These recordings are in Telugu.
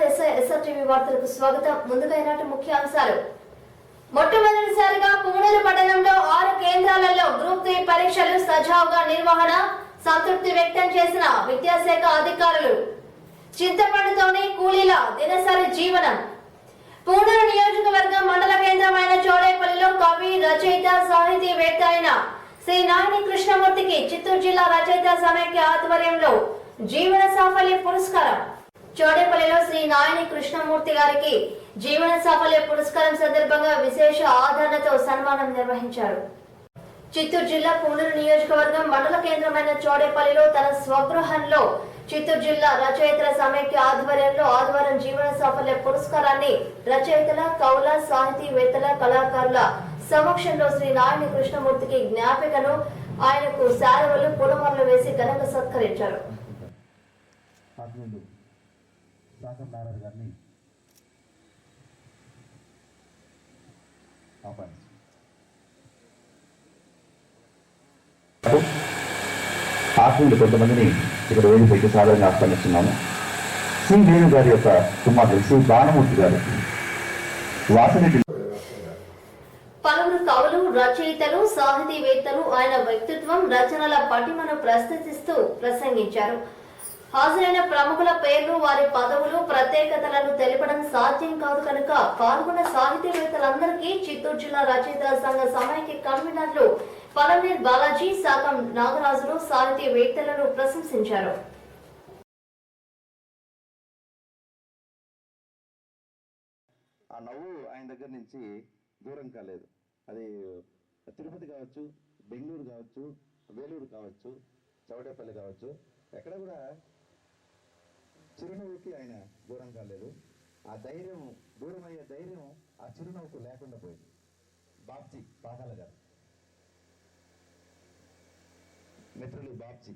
ఎస్ఆర్టీవీ వార్తలకు స్వాగతం. ముందుగా ఈనాటి ముఖ్యాంశాలు. మొట్టమొదటిసారిగా పూణేరు పట్టణంలో 6 కేంద్రాలలో గ్రూప్ 3 పరీక్షలు సజావుగా నిర్వహణ, సంతృప్తి వ్యక్తం చేసిన విద్యాశాఖ అధికారులు. చింతపండుతోనే కూలీల దినసరి జీవనం. పూణేరు నియోజకవర్గం మండల కేంద్రమైన చోడేపల్లిలో కవి, రచయిత, సాహితీవేత్త అయిన శ్రీ నాయని కృష్ణమూర్తికి చిత్తూరు జిల్లా రచయిత సమైక్య ఆధ్వర్యంలో జీవన సాఫల్య పురస్కారం. చోడేపల్లిలో శ్రీ నాయని కృష్ణమూర్తి గారికి జీవన సాఫల్య పురస్కారం సందర్భంగా విశేష ఆదరణతో సన్మానం నిర్వహించారు. చిత్తూరు జిల్లా పూణేరు నియోజకవర్గం మండల కేంద్రమైన చోడేపల్లిలో తన స్వగృహంలో చిత్తూరు జిల్లా రచయితల సమైక్య ఆధ్వర్యంలో ఆదివారం జీవన సాఫల్య పురస్కారాన్ని రచయితల, కవుల, సాహితీవేత్తల, కళాకారుల సమక్షంలో శ్రీ నాయని కృష్ణమూర్తికి జ్ఞాపికను, ఆయనకు శాలువలు, పూలమాలలు వేసి ఘనంగా సత్కరించారు. ఆత్మీయులు కొంతమందిని ఇక్కడ వేదికపైకి సాధారణంగా ఆహ్వానిస్తున్నాము. శ్రీ వేణు గారి యొక్క కుమారుడు శ్రీ బాణమూర్తి గారు వాసనటి. పలువురు కవులు, రచయితలు, సాహితీవేత్తలు ఆయన వ్యక్తిత్వం, రచనల పటిమను ప్రస్తుతిస్తూ ప్రసంగించారు. హాజరైన ప్రముఖుల పేర్లు, వారి పదవులు, ప్రత్యేకతలను తెలపడం సాధ్యం కాదు కనుక పాల్గొన్న సాహితీవేత్తలందరికీ చిత్తూరు జిల్లా రచయితల సంఘ సమైక్య కన్వీనర్లు పలమనేర్ బాలాజీ, సాకం నాగరాజులు సాహితీవేత్తలను ప్రశంసించారు. ఆ నవ్వు ఆయన దగ్గర నుంచి దూరం కాలేదు. అది తిరుపతి కావచ్చు, బెంగళూరు కావచ్చు, వేలూరు కావచ్చు, చౌడేపల్లి కావచ్చు, ఎక్కడ కూడా చిరునవ్వుకి ఆయన దూరం కాలేదు. ఆ ధైర్యం, దూరమయ్యే ధైర్యం ఆ చిరునవ్వుకు లేకుండా పోయింది. బాబ్జీ పాకాల గారు, మిత్రులు బాబ్జీ,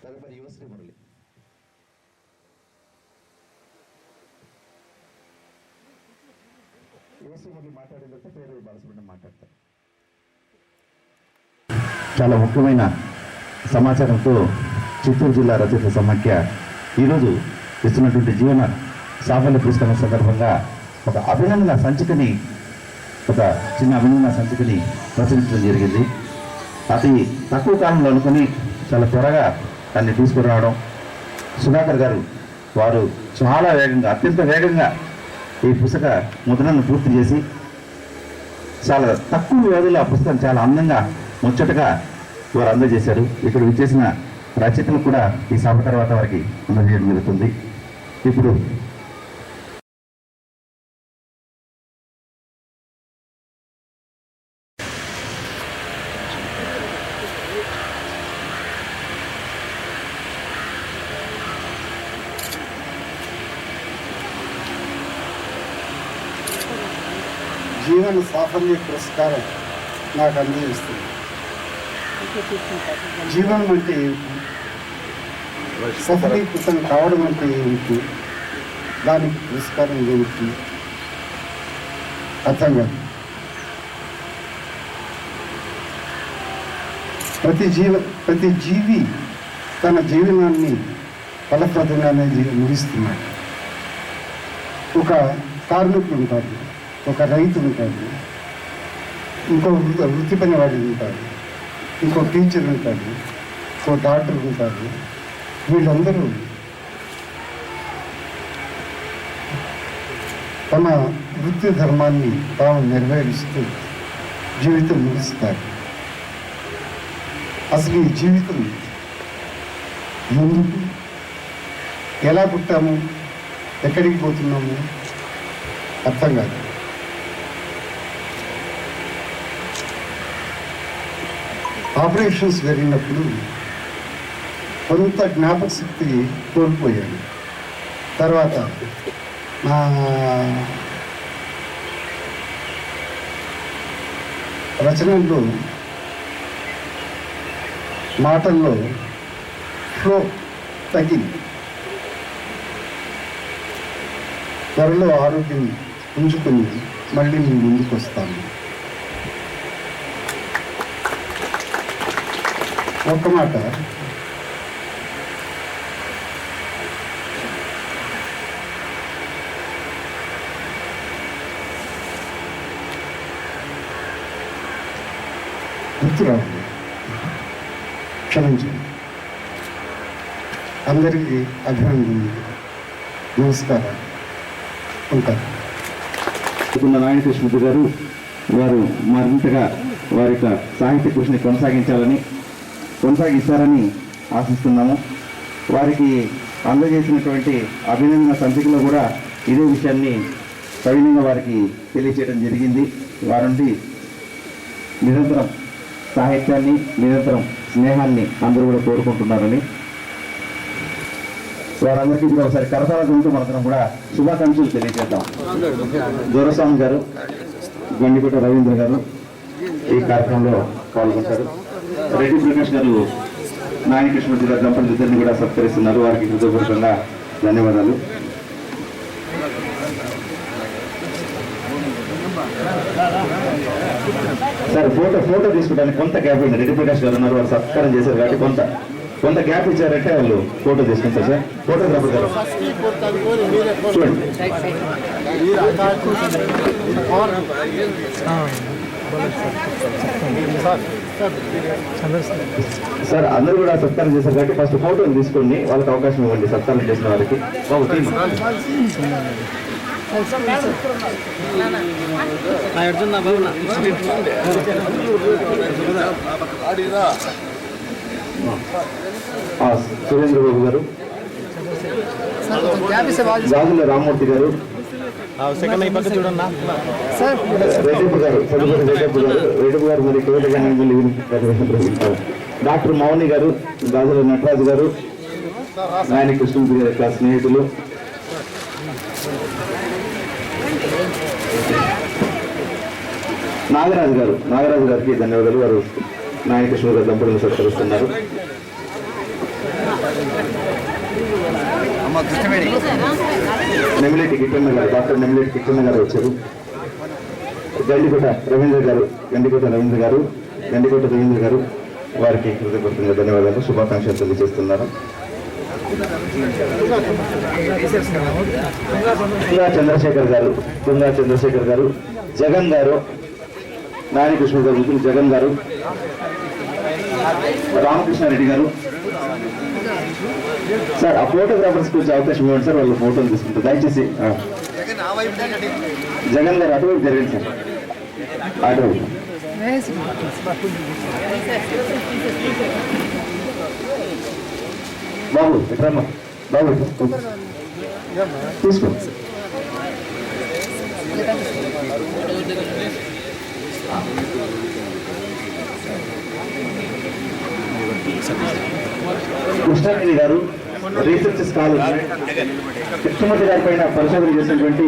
తదుపరి యువశ్రీ మురళి. యువశ్రీ మురళి మాట్లాడేటప్పుడు పేరు బాలసుబ్రహ్మణ్యం మాట్లాడతారు. చాలా ముఖ్యమైన సమాచారంతో చిత్తూరు జిల్లా రచయిత సమాఖ్య ఈరోజు ఇస్తున్నటువంటి జీవన సాఫల్య పురస్కారం సందర్భంగా ఒక అభినందన సంచికని, ఒక చిన్న అభినందన సంచికని ప్రచురించడం జరిగింది. అతి తక్కువ కాలంలో అనుకుని చాలా త్వరగా దాన్ని తీసుకురావడం, సుధాకర్ గారు వారు చాలా వేగంగా, అత్యంత వేగంగా ఈ పుస్తక ముద్రణను పూర్తి చేసి చాలా తక్కువ వ్యవధిలో ఆ పుస్తకం చాలా అందంగా, ముచ్చటగా వారు అందజేశారు. ఇక్కడ విచ్చేసిన రచయితలు కూడా ఈ సభ తర్వాత వారికి అందజేయడం జరుగుతుంది. ఇప్పుడు జీవన సాఫల్య పురస్కారం నాకు అందజేస్తుంది. జీవనం అంటే ఏమిటి, సఫలీకృతం కావడం అంటే ఏమిటి, దానికి పురస్కారం ఏమిటి అర్థం కాదు. ప్రతి జీవి తన జీవనాన్ని ఫలప్రదంగానే ముగిస్తున్నాడు. ఒక కార్మికుడు ఉంటాడు, ఒక రైతు ఉంటాడు, ఇంకో వృత్తి పని వాడు ఉంటాడు, ఇంకో టీచర్ ఉంటాడు, ఇంకో డాక్టర్ ఉంటాడు. వీళ్ళందరూ తమ వృత్తి ధర్మాన్ని తాము నెరవేరుస్తూ జీవితం ముగిస్తారు. అసలు ఈ జీవితం ఎందుకు, ఎలా పుట్టాము, ఎక్కడికి పోతున్నాము అర్థం కాదు. ఆపరేషన్స్ జరిగినప్పుడు కొంత జ్ఞాపక శక్తి కోల్పోయాను. తర్వాత నా రచనల్లో, మాటల్లో ఫ్లో తగ్గింది. త్వరలో ఆరోగ్యం పుంజుకొని మళ్ళీ నేను ముందుకు వస్తాను. ఒక మాట, గుర్తురావు, క్షమించండి. అందరికీ అభినందనలు, నమస్కారాలు. ఉంటారు. నారాయణ కృష్ణమూర్తి గారు వారు మరింతగా వారి యొక్క సాహిత్య కృషిని కొనసాగిస్తారని ఆశిస్తున్నాము. వారికి అందజేసినటువంటి అభినందన సంచికలో కూడా ఇదే విషయాన్ని సవినయంగా వారికి తెలియచేయడం జరిగింది. వారి నుండి నిరంతరం సాహిత్యాన్ని, నిరంతరం స్నేహాన్ని అందరూ కూడా కోరుకుంటున్నారని వారందరికీ కూడా ఒకసారి కరతాళంతో మనందరం కూడా శుభాకాంక్షలు తెలియజేద్దాం. దొరస్వామి గారు, గండికోట రవీంద్ర గారు ఈ కార్యక్రమంలో పాల్గొంటారు. రెడ్డి ప్రకాష్ గారు నారాయణ కృష్ణమూర్తి గారు దంపతులు ఇద్దరిని కూడా సత్కరిస్తున్నారు. వారికి హృదయపూర్వకంగా ధన్యవాదాలు. సార్ ఫోటో తీసుకోవడానికి కొంత గ్యాప్ ఉంది. రెడ్డి ప్రకాష్ గారు ఉన్నారు, వారు సత్కారం చేశారు కాబట్టి కొంత గ్యాప్ ఇచ్చారంటే వాళ్ళు ఫోటో తీసుకుంటారు. సార్ ఫోటోగ్రాఫర్ గారు చూడండి. సార్ అందరూ కూడా సత్కారం చేశారు కాబట్టి ఫస్ట్ ఫోటోలు తీసుకోండి, వాళ్ళకి అవకాశం ఇవ్వండి. సత్కారం చేసిన వారికి సురేంద్ర బాబు గారు, గాజుల రామ్మూర్తి గారు, రెడ్డిప్పు గారు, రెడ్డిప్పు గారు మరి డాక్టర్ మౌని గారు, గాజుల నటరాజు గారు, నారాయణ కృష్ణమూర్తి గారి యొక్క స్నేహితులు, నాగరాజు గారికి ధన్యవాదాలు. వారు నారాయణ కృష్ణమూర్తి గారి దంపతులను సత్కరిస్తున్నారు. నెమిలేటి కిట్టన్న గారు, డాక్టర్ నెమిలేటి కిట్టన్న గారు వచ్చారు. గండికోట రవీంద్ర గారు వారికి హృదయపూర్వకంగా ధన్యవాదాలు, శుభాకాంక్షలు తెలియజేస్తున్నారు. తుంగా చంద్రశేఖర్ గారు, జగన్ గారు, నారాయణ కృష్ణ గారు, జగన్ గారు, రామకృష్ణారెడ్డి గారు. సార్ ఆ ఫోటోగ్రాఫర్స్ కొంచెం అవకాశం ఇవ్వండి సార్, వాళ్ళు ఫోటోలు తీసుకుంటారు దయచేసి. జగన్ గారు అటువైపు జరిగింది సార్, అటువైపు. బాబు ఎట్రమ్మా, బాబు తీసుకో. కృష్ణారెడ్డి గారు రీసెర్చ్ స్కాలర్, కృష్ణమూర్తి గారి పైన పరిశోధన చేసినటువంటి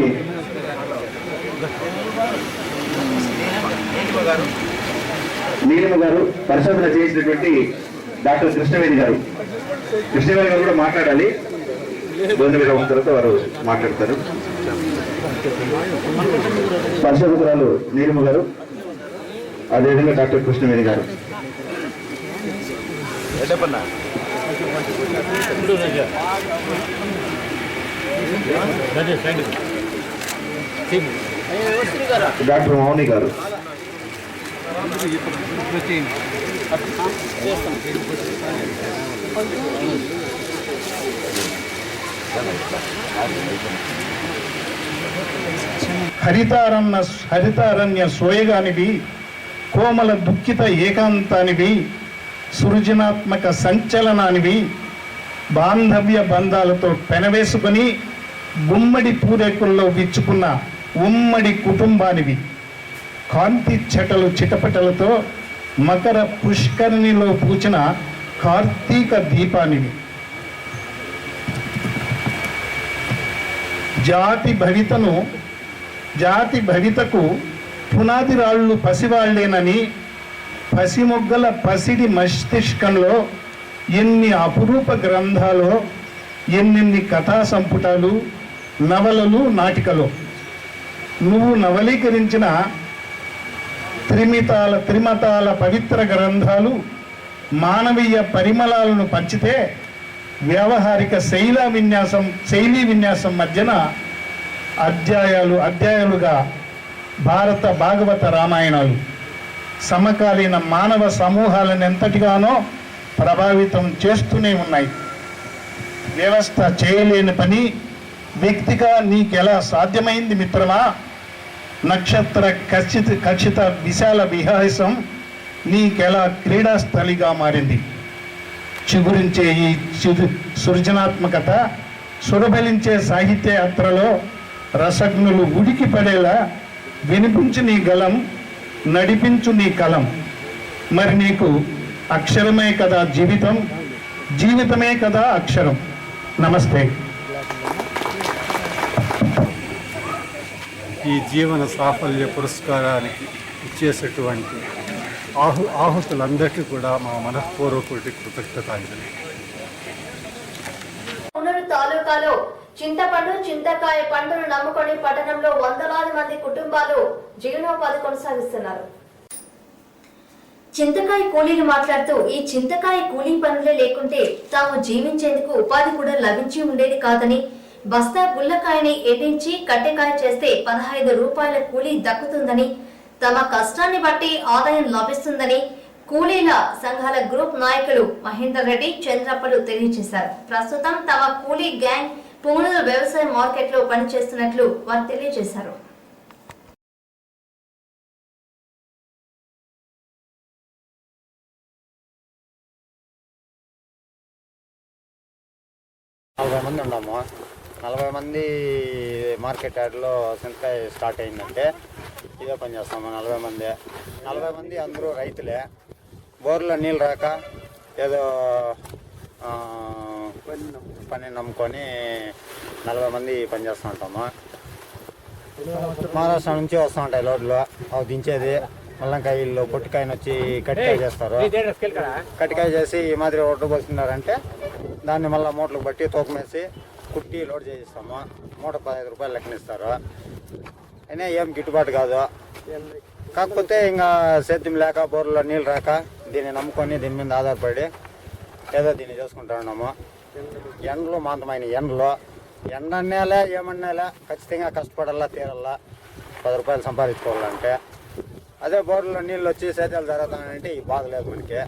నీలిమ గారు, పరిశోధన చేసినటువంటి డాక్టర్ కృష్ణవేణి గారు కూడా మాట్లాడాలి. భోజన విరామం తర్వాత వారు మాట్లాడతారు. పరిశోధకురాలు నీలిమ గారు, అదేవిధంగా డాక్టర్ కృష్ణవేణి గారు. డాక్టర్ మౌని గారు, హరితారణ్య సోయగానివి, కోమల దుఃఖిత ఏకాంతానివి, సృజనాత్మక సంచలనానివి, బాంధవ్య బంధాలతో పెనవేసుకుని గుమ్మడి పూరేకుల్లో విచ్చుకున్న ఉమ్మడి కుటుంబానివి, కాంతి చెటలు చిటపటలతో మకర పుష్కరిణిలో పూచిన కార్తీక దీపానివి, జాతి భవితకు పునాది రాళ్ళు పసివాళ్లేనని పసిమొగ్గల పసిడి మస్తిష్కంలో ఎన్ని అపురూప గ్రంథాలు, ఎన్నెన్ని కథా సంపుటాలు, నవలలు, నాటికలు. నువ్వు నవలీకరించిన త్రిమతాల పవిత్ర గ్రంథాలు మానవీయ పరిమళాలను పంచితే వ్యావహారిక శైలీ విన్యాసం మధ్యన అధ్యాయాలుగా భారత భాగవత రామాయణాలు, సమకాలీన మానవ సమూహాలను ఎంతటిగానో ప్రభావితం చేస్తూనే ఉన్నాయి. వ్యవస్థ చేయలేని పని వ్యక్తిగా నీకెలా సాధ్యమైంది మిత్రమా? నక్షత్ర ఖచ్చిత విశాల విహాసం నీకెలా క్రీడాస్థలిగా మారింది? చిగురించే ఈ సృజనాత్మకత, సురబలించే సాహిత్య యాత్రలో రసజ్ఞులు ఉడికి పడేలా వినిపించు నీ గలం, నడిపించు నీ కలం. మరి నీకు అక్షరమే కదా జీవితం, జీవితమే కదా అక్షరం. నమస్తే. ఈ జీవన సాఫల్య పురస్కారానికి ఇచ్చేసేటువంటి ఆహుతులందరికీ కూడా మా మనఃపూర్వక కృతజ్ఞతాంజలి. పునరు తాలూకాలో చింతపండు, చింతకాయ పంటను నమ్ముకొని పట్టణంలో వందలాది మంది కుటుంబాలు జీవనోపాధి కొనసాగిస్తున్నారు. చింతకాయ కూలీలు మాట్లాడుతూ, ఈ చింతకాయ కూలీ పనులే లేకుంటే తాము జీవించేందుకు ఉపాధి కూడా లభించి ఉండేది కాదని, బస్తా గుల్లకాయని ఎండించి కట్టెకాయ చేస్తే 15 రూపాయల కూలీ దక్కుతుందని, తమ కష్టాన్ని బట్టి ఆదాయం లభిస్తుందని కూలీల సంఘాల గ్రూప్ నాయకులు మహేందర్ రెడ్డి, చంద్రప్పలు తెలియజేశారు. ప్రస్తుతం తమ కూలీ గ్యాంగ్ పుంగనూరు వ్యవసాయ మార్కెట్ లో పనిచేస్తున్నట్లు వారు తెలియజేశారు. మంది ఉన్నాము. 40 మంది మార్కెట్ యార్డ్లో చింతకాయ స్టార్ట్ అయిందంటే ఇదే పని చేస్తాము. 40 మంది అందరూ రైతులే. బోర్లో నీళ్ళు రాక ఏదో పని నమ్ముకొని 40 మంది పని చేస్తూ ఉంటాము. మహారాష్ట్ర నుంచి వస్తూ ఉంటాయి లోడ్లు, అవి దించేది. మళ్ళీ వీళ్ళు పొట్టికాయని వచ్చి కట్టికాయ చేస్తారు. కట్టికాయ చేసి ఈ మాదిరి ఒడ్డు పోస్తున్నారంటే దాన్ని మళ్ళీ మూటలకు బట్టి తూకం వేసి కుట్టి లోడ్ చేయిస్తాము. మూట 15 రూపాయలు లెక్కనిస్తారు. అయినా ఏం గిట్టుబాటు కాదు. కాకపోతే ఇంకా సేద్యం లేక, బోర్లో నీళ్ళు రాక దీన్ని నమ్ముకొని దీని మీద ఆధారపడి ఏదో దీన్ని చేసుకుంటా ఉన్నాము. ఎండలు మాంతమైన ఎండనేలే ఏమన్నాలే ఖచ్చితంగా కష్టపడాలా, తీరల్లా, 10 రూపాయలు సంపాదించుకోవాలంటే. అదే బోర్లో నీళ్ళు వచ్చి సేద్యాలు జరుగుతానంటే ఈ బాధ లేదు మనకి.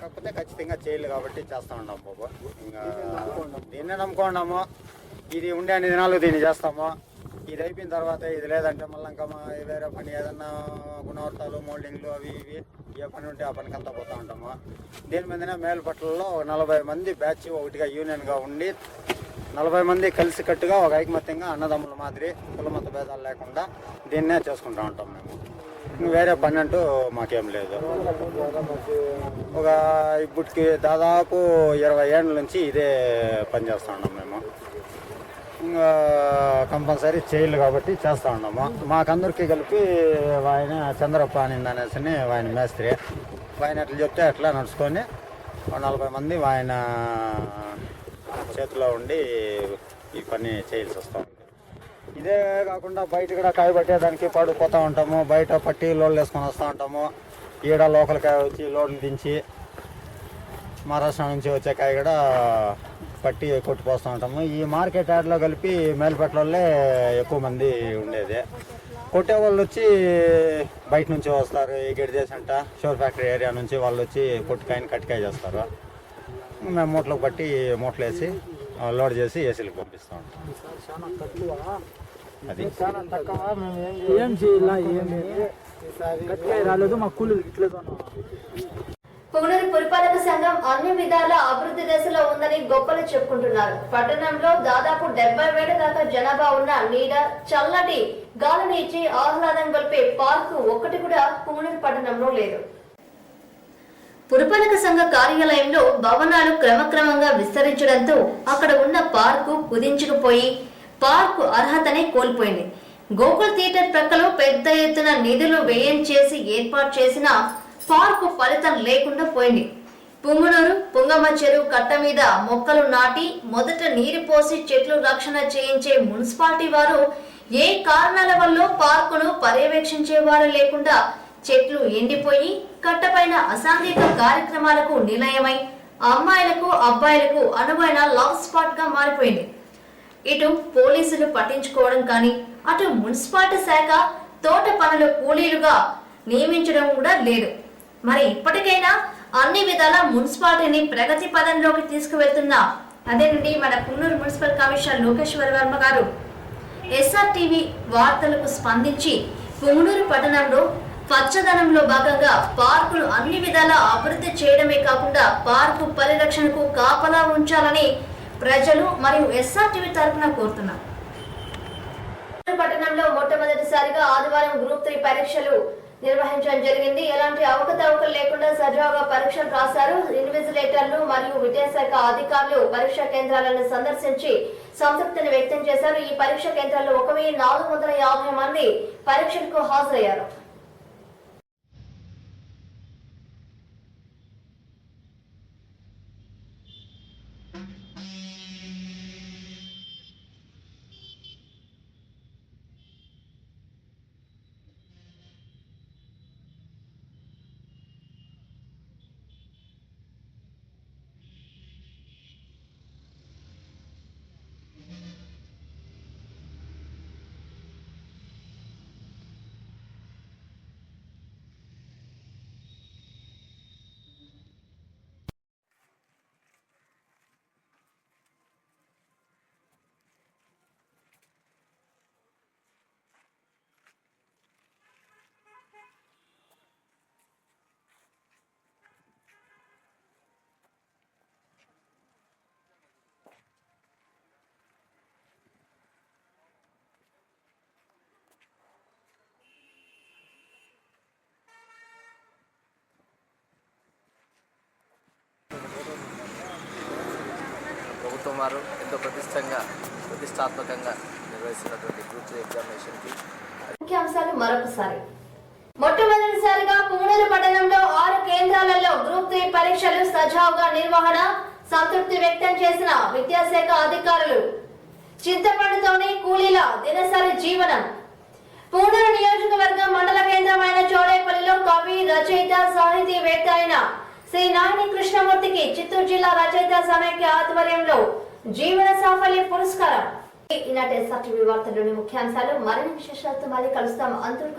కాకపోతే ఖచ్చితంగా చేయలేదు కాబట్టి చేస్తూ ఉన్నాము బాబు. ఇంకా దీన్నే నమ్ముకున్నాము. ఇది ఉండే అన్ని దినాలు దీన్ని చేస్తాము. ఇది అయిపోయిన తర్వాత ఇది లేదంటే మళ్ళీ ఇంకా వేరే పని ఏదన్నా గుణవర్తాలు, మోల్డింగ్లు అవి ఇవి ఏ పని ఉంటే ఆ పనికి అంతా పోతూ ఉంటాము. దీని మీదనే మేలుపట్లలో 40 మంది బ్యాచ్ ఒకటిగా యూనియన్గా ఉండి 40 మంది కలిసికట్టుగా ఒక ఐకమత్యంగా అన్నదమ్ముల మాదిరి కులమత భేదాలు లేకుండా దీన్నే చేసుకుంటూ ఉంటాం మేము. వేరే పని అంటూ మాకేం లేదు. ఒక ఇప్పటికి దాదాపు 20 ఏళ్ళ నుంచి ఇదే పని చేస్తూ ఉన్నాం మేము. ఇంకా కంపల్సరీ చేయలు కాబట్టి చేస్తూ ఉన్నాము. మాకందరికీ కలిపి ఆయన చంద్రప్ప అనింది అనేసి ఆయన మేస్త్రి. ఆయన ఎట్లా చెప్తే అట్లా నడుచుకొని 40 మంది ఆయన చేతిలో ఉండి ఈ పని చేయాల్సి వస్తూ ఉంది. ఇదే కాకుండా బయట కూడా కాయ పట్టేదానికి పడిపోతూ ఉంటాము. బయట పట్టి లోడ్లు వేసుకొని వస్తూ ఉంటాము. ఈడ లోకల్ కాయ వచ్చి లోడ్లు దించి మహారాష్ట్ర నుంచి వచ్చే కాయ కూడా పట్టి కొట్టిపోస్తూ ఉంటాము. ఈ మార్కెట్ యార్డ్లో కలిపి మేల్పేటలోనే ఎక్కువ మంది ఉండేది. కొట్టే వాళ్ళు వచ్చి బయట నుంచి వస్తారు. ఈ గెడిదేశంట షోర్ ఫ్యాక్టరీ ఏరియా నుంచి వాళ్ళు వచ్చి కొట్టుకాయని కట్టికాయ చేస్తారు. మేము మూటలకు పట్టి మూటలు వేసి లోడ్ చేసి ఏసీలకు పంపిస్తూ ఉంటాం. అది పుంగనూరు పురపాలక సంఘం అన్ని విధాల అభివృద్ధి దశలో ఉందని గొప్పలు చెప్పుకుంటున్నారు. పట్టణంలో దాదాపు 70,000 దాకా జనాభా ఉన్న నీడ, చల్లటి గాలిని ఇచ్చి ఆహ్లాదం గొల్పే పార్కు ఒక్కటి కూడా పుంగనూరు పట్టణంలో లేదు. పురపాలక సంఘ కార్యాలయంలో భవనాలు క్రమక్రమంగా విస్తరించడంతో అక్కడ ఉన్న పార్కు కుదించుకుపోయి పార్కు అర్హతనే కోల్పోయింది. గోకుల్ థియేటర్ ప్రక్కలో పెద్ద ఎత్తున నిధులు వ్యయం చేసి ఏర్పాటు చేసిన పార్కు ఫలితం లేకుండా పోయింది. పుంగనూరు పుంగమ్మ చెరువు కట్ట మీద మొక్కలు నాటి మొదట నీరు పోసి చెట్లు రక్షణ చేయించే మున్సిపాలిటీ వారు ఏ కారణాల వల్ల పార్కును పర్యవేక్షించేవారు లేకుండా చెట్లు ఎండిపోయి కట్టపైన అసాంఘిక కార్యక్రమాలకు నిలయమై అమ్మాయిలకు అబ్బాయిలకు అనువైన లవ్ స్పాట్ గా మారిపోయింది. ఇటు పోలీసులు పట్టించుకోవడం కానీ, అటు మున్సిపాలిటీ శాఖ తోట పనుల కూలీలుగా నియమించడం కూడా లేదు. మరి ఇప్పటికైనా అన్ని విధాల మున్సిపాలిటీని ప్రగతి పదంలోకి తీసుకువెళ్తున్న అదేనండి మన పుంగనూరు మున్సిపల్ కమిషనర్ లోకేశ్వర్ వర్మ గారు SRTV వార్తలకు స్పందించి పుంగనూరు పట్టణంలో పచ్చదనంలో భాగంగా పార్కులు అన్ని విధాలా అభివృద్ధి చేయడమే కాకుండా పార్కు పరిరక్షణకు కాపలా ఉంచాలని ప్రజలు మరియు SRTV తరఫున కోరుతున్నారు. పట్టణంలో మొట్టమొదటిసారిగా ఆదివారం గ్రూప్ 3 పరీక్షలు నిర్వహించడం జరిగింది. ఎలాంటి అవకతవకలు లేకుండా సజావుగా పరీక్షలు రాశారు. ఇన్విజిలేటర్లు మరియు విద్యాశాఖ అధికారులు పరీక్షా కేంద్రాలను సందర్శించి సంతృప్తిని వ్యక్తం చేశారు. ఈ పరీక్షా కేంద్రాల్లో 1450 మంది పరీక్షలకు హాజరయ్యారు. ప్రభుత్వం వారు ఎంతో ప్రతిష్టాత్మకంగా నిర్వహిస్తున్నటువంటి గ్రూప్ 3 ఎగ్జామినేషన్కి ముఖ్యాంశాలు మరొకసారి. మొట్టమొదటిసారిగా పుంగనూరు పట్టణంలో 6 కేంద్రాలలో గ్రూప్ 3 పరీక్షలు సజావుగా నిర్వహణ సంతృప్తి వ్యక్తం చేసిన విద్యాశాఖ అధికారులు. చింతపండుతోనే కూలీల దినసరి జీవనం. పుంగనూరు నియోజకవర్గం మండల కేంద్రమైన చోడేపల్లిలో కవి రచయిత సాహితీవేత్త అయిన శ్రీ నాయని కృష్ణమూర్తికి చిత్తూరు జిల్లా రచయిత సమైక్య ఆధ్వర్యంలో జీవన సాఫల్య పురస్కారం. ఈనాటి SRTV వార్తల్లోని ముఖ్యాంశాలు. మరిన్ని విశేషాలతో మళ్ళీ కలుస్తాం.